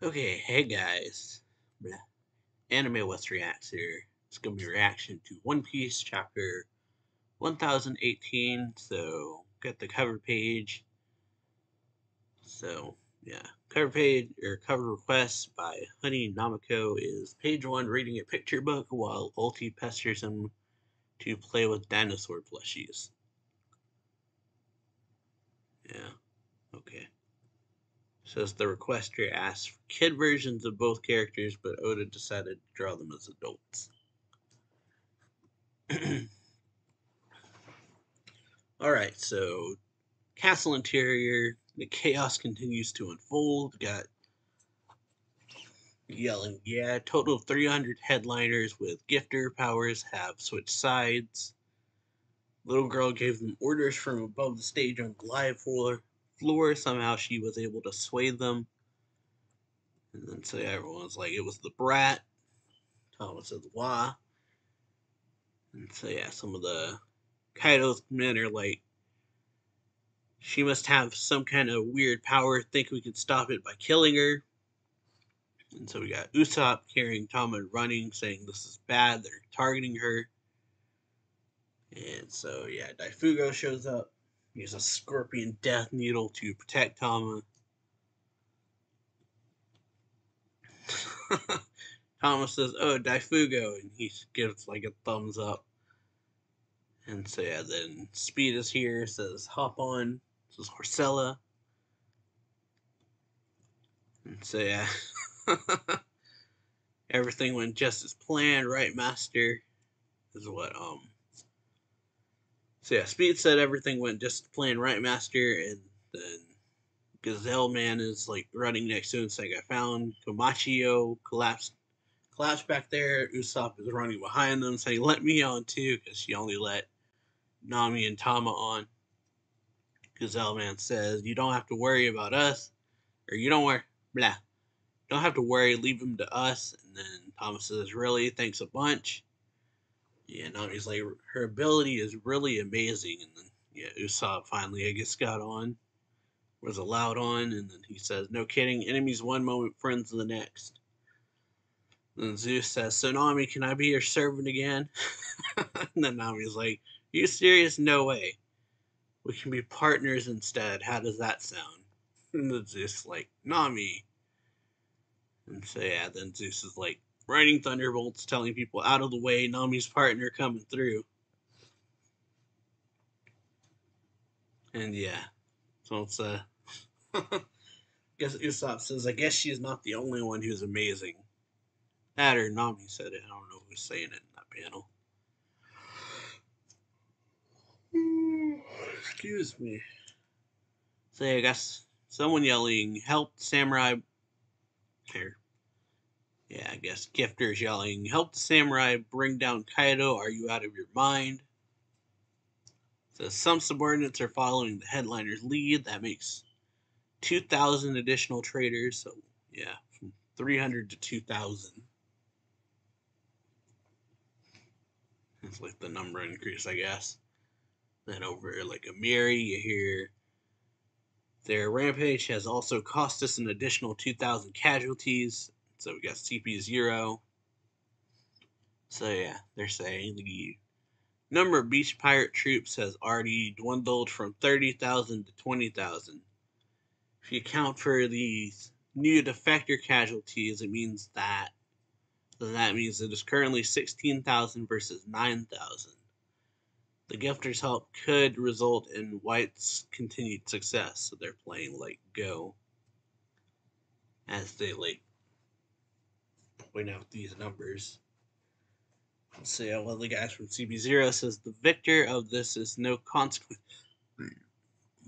Okay, hey guys. Blah. Anime What's Reacts here. It's gonna be a reaction to One Piece chapter 1018. So, got the cover page. So, yeah. Cover page or cover request by Honey Namako is page 1 reading a picture book while Ulti pesters him to play with dinosaur plushies. Yeah, okay. Says the requester asked for kid versions of both characters, but Oda decided to draw them as adults. Alright, so castle interior, the chaos continues to unfold. Got yelling, yeah, total of 300 headliners with gifter powers have switched sides. Little girl gave them orders from above the stage on the live floor. Somehow she was able to sway them. And then so everyone's like, it was the brat. Thomas says, wah. And so yeah, some of the Kaido's men are like, she must have some kind of weird power. Think we can stop it by killing her. And so we got Usopp carrying Tama running, saying this is bad. They're targeting her. And so, yeah, Daifugo shows up. He uses a scorpion death needle to protect Tama. Tama says, oh, Daifugo. And he gives like a thumbs up. And so, yeah, then Speed is here, says, hop on. This is Horcella. And so, yeah. Everything went just as planned, right, Master? Is what, So yeah, Speed said everything went just as planned, right, Master? And then Gazelle Man is like running next to him. It's like I found Komachio collapsed back there. Usopp is running behind them, saying let me on too, because she only let Nami and Tama on. Gazelle Man says you don't have to worry about us, or you don't worry, blah. Don't have to worry, leave him to us. And then Tama says, really, thanks a bunch. Yeah, Nami's like her ability is really amazing. And then yeah, Usopp finally I guess got on. Was allowed on, and then he says, no kidding, enemies one moment, friends the next. And Zeus says, so Nami, can I be your servant again? And then Nami's like, are you serious? No way. We can be partners instead. How does that sound? And then Zeus like, Nami. And so yeah, then Zeus is like, writing thunderbolts, telling people out of the way, Nami's partner coming through. And yeah, so it's guess Usopp says, I guess she's not the only one who's amazing. That or Nami said it. I don't know who's saying it in that panel. Excuse me. So I guess someone yelling, help the samurai. Or, yeah, I guess Gifter's yelling, help the samurai bring down Kaido. Are you out of your mind? So some subordinates are following the headliner's lead. That makes 2,000 additional traders. So yeah, from 300 to 2,000. It's like the number increase, I guess. Then over like Amiri, you hear their rampage has also cost us an additional 2,000 casualties. So we got CP0. So yeah, they're saying the number of beach pirate troops has already dwindled from 30,000 to 20,000. If you account for these new defector casualties, it means that it is currently 16,000 versus 9,000. The Gifter's help could result in White's continued success, so they're playing like go as they like point out these numbers. So yeah, one of the guys from CB0 says the victor of this is no consequence.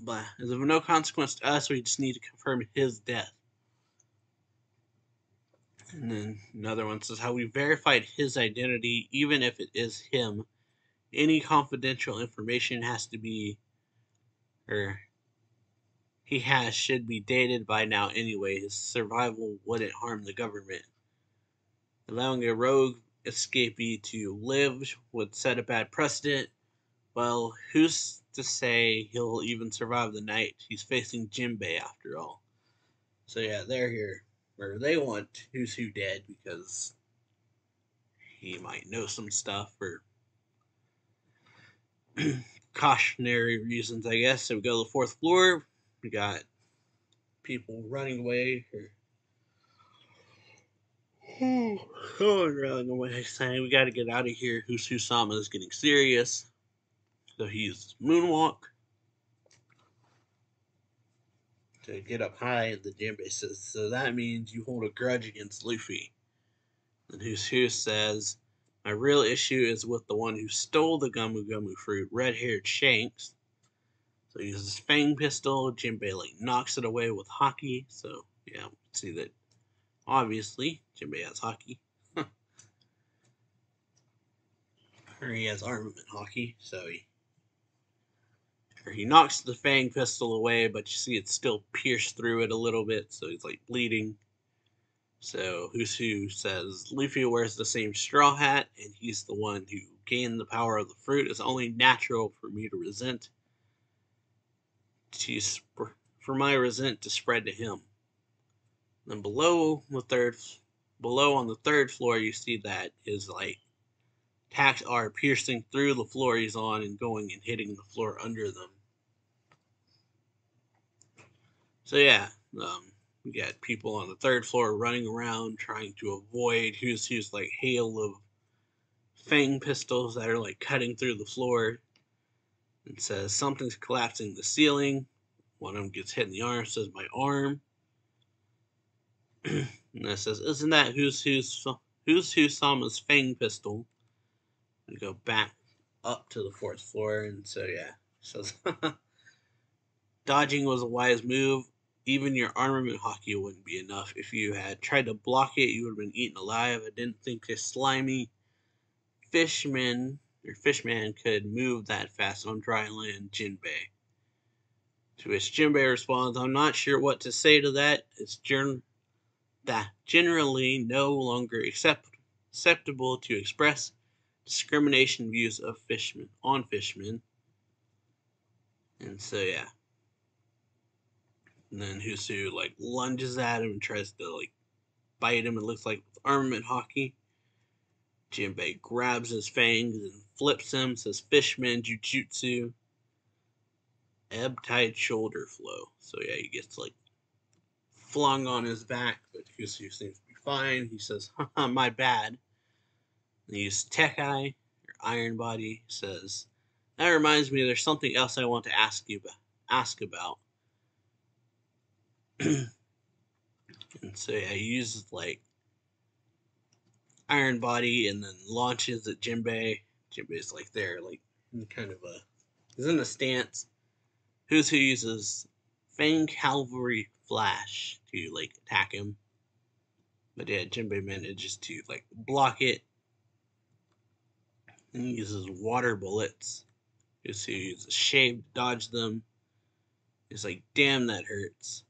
But is of no consequence to us. We just need to confirm his death. And then another one says how we verified his identity, even if it is him. Any confidential information has to be, or he has should be dated by now anyway. His survival wouldn't harm the government. Allowing a rogue escapee to live would set a bad precedent. Well, who's to say he'll even survive the night? He's facing Jinbei after all. So yeah, they're here or they want Who's Who dead because he might know some stuff or cautionary reasons, I guess. So we go to the fourth floor. We got people running away. Running away, saying we got to get out of here. Who's Who Sama is getting serious. So he's moonwalk to get up high, and the Jinbei says, so that means you hold a grudge against Luffy. And Who's Who says, my real issue is with the one who stole the Gumu Gumu fruit, red-haired Shanks. So he uses his Fang pistol. Jinbei like knocks it away with Haki. So yeah, see that obviously Jinbei has Haki. Or he has armament Haki. So he knocks the Fang pistol away, but you see it's still pierced through it a little bit, so he's like bleeding. So Who's Who says Luffy wears the same straw hat, and he's the one who gained the power of the fruit. It's only natural for me to resent. For my resent to spread to him. Then below on the third floor, you see that his like attacks are piercing through the floor he's on and going and hitting the floor under them. So yeah, we got people on the third floor running around trying to avoid Who's Who's like hail of Fang pistols that are like cutting through the floor. It says something's collapsing the ceiling. One of them gets hit in the arm. Says my arm. And it says, isn't that Who's Who Sama's Fang pistol? We go back up to the fourth floor, and so yeah, says dodging was a wise move. Even your armament Haki wouldn't be enough. If you had tried to block it, you would have been eaten alive. I didn't think a slimy fishman could move that fast on dry land, Jinbei. To which Jinbei responds, I'm not sure what to say to that. It's generally no longer acceptable to express discrimination views of fishermen. And so yeah. And then Who's Who like lunges at him and tries to like bite him. It looks like with armament Haki. Jinbei grabs his fangs and flips him, says Fishman Jutsu. Ebb tide shoulder flow. So yeah, he gets like flung on his back, but Who's Who seems to be fine. He says, haha, my bad. And he uses Tekai, or Iron Body, says, that reminds me there's something else I want to ask about. And so yeah, he uses like Iron Body and then launches at Jinbei. Jinbei's like there, like he's in a stance. Who's Who uses Fang Cavalry Flash to like attack him. But yeah, Jinbei manages to like block it. And he uses water bullets. Who's Who uses Shave to dodge them. He's like, damn, that hurts.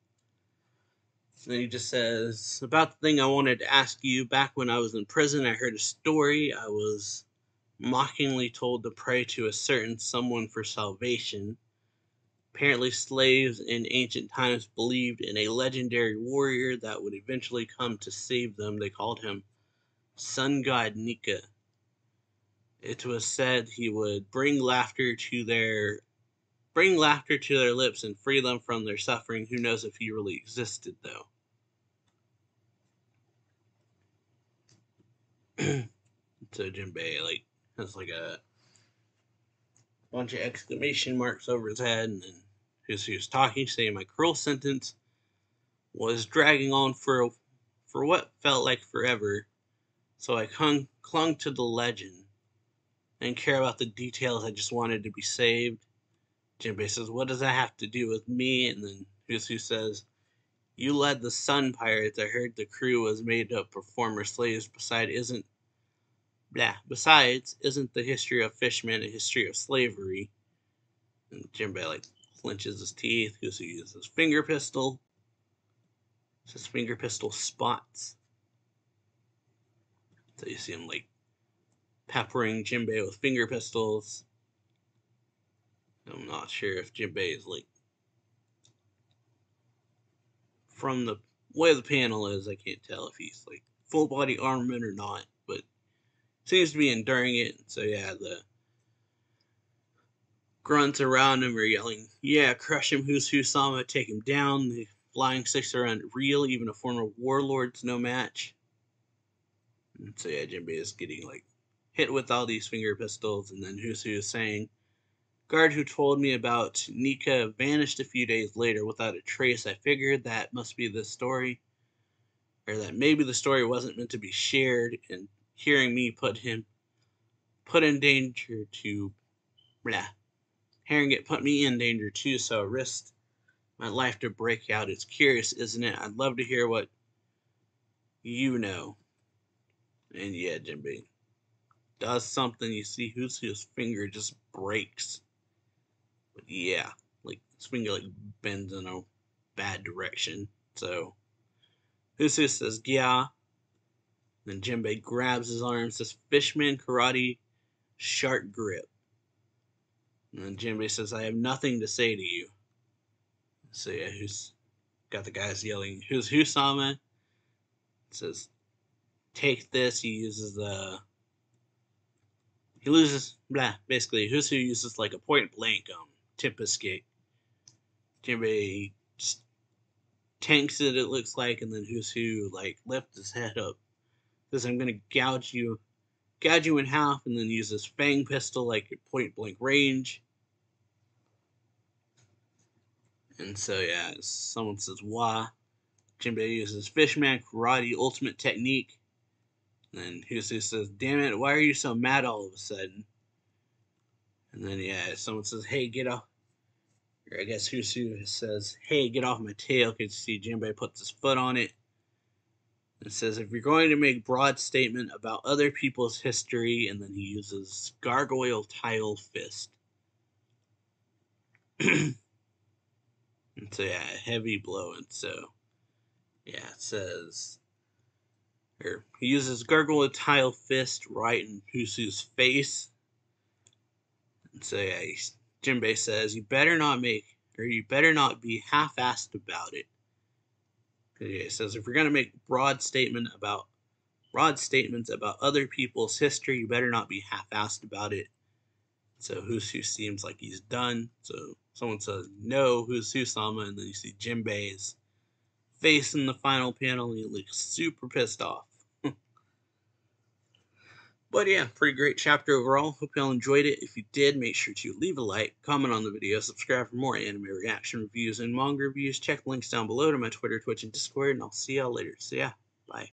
And then he just says, about the thing I wanted to ask you, back when I was in prison, I heard a story. I was mockingly told to pray to a certain someone for salvation. Apparently, slaves in ancient times believed in a legendary warrior that would eventually come to save them. They called him Sun God Nika. It was said he would bring laughter to their lips and free them from their suffering. Who knows if he really existed, though. So Jinbei like has like a bunch of exclamation marks over his head, and then he was talking, saying my cruel sentence was dragging on for what felt like forever. So I clung to the legend. I didn't care about the details. I just wanted to be saved. Jinbei says, what does that have to do with me? And then Who's Who says, you led the Sun Pirates. I heard the crew was made up of former slaves. Besides, isn't the history of fishmen a history of slavery? And Jinbei like clenches his teeth because he uses his finger pistol. His finger pistol spots. So you see him like peppering Jinbei with finger pistols. I'm not sure if Jinbei is like from the way the panel is, I can't tell if he's like full body armament or not, but seems to be enduring it. So yeah, the grunts around him are yelling, "Yeah, crush him, Who's Who Sama, take him down. The Flying Six are unreal, even a former warlord's no match." And so yeah, Jinbei is getting like hit with all these finger pistols, and then Who's Who is saying, "Guard who told me about Nika vanished a few days later without a trace. I figured that must be the story, or that maybe the story wasn't meant to be shared, and hearing me put in danger to blah. Hearing it put me in danger too, so I risked my life to break out. It's curious, isn't it? I'd love to hear what you know." And yeah, Jinbei does something. You see Who's Who's finger just breaks. But yeah, like his finger like bends in a bad direction. So Who's Who says, "Yeah." Then Jinbei grabs his arm, says, "Fishman karate, shark grip." And then Jinbei says, "I have nothing to say to you." So yeah, who's got the guys yelling, "Who's Who Sama?" Says, "Take this." He loses, blah, basically, Who's Who uses like a point blank Tempest Gate. Jinbei just tanks it looks like, and then Who's Who like lifts his head up. Says, "I'm gonna gouge you in half," and then uses Fang Pistol like at point blank range. And so yeah, someone says, "Wah." Jinbei uses Fishman Karate Ultimate Technique. And then Who's Who says, "Damn it, why are you so mad all of a sudden?" And then yeah, someone says, "Hey, get off." Or I guess Who's Who says, "Hey, get off my tail." Because you see Jinbei puts his foot on it. It says, "If you're going to make broad statement about other people's history," and then he uses Gargoyle Tile Fist. And so yeah, heavy blow. And so yeah, it says, or he uses Gargoyle Tile Fist right in Who's Who's face. And so yeah, Jinbei says, you better not be half-assed about it." It says, "If you're gonna make broad statements about other people's history, you better not be half-assed about it." So Who's Who seems like he's done. So someone says, "No, Who's Who Sama," and then you see Jinbei's face in the final panel, and he looks super pissed off. But yeah, pretty great chapter overall. Hope y'all enjoyed it. If you did, make sure to leave a like, comment on the video, subscribe for more anime reaction reviews and manga reviews. Check links down below to my Twitter, Twitch, and Discord, and I'll see y'all later. So yeah, bye.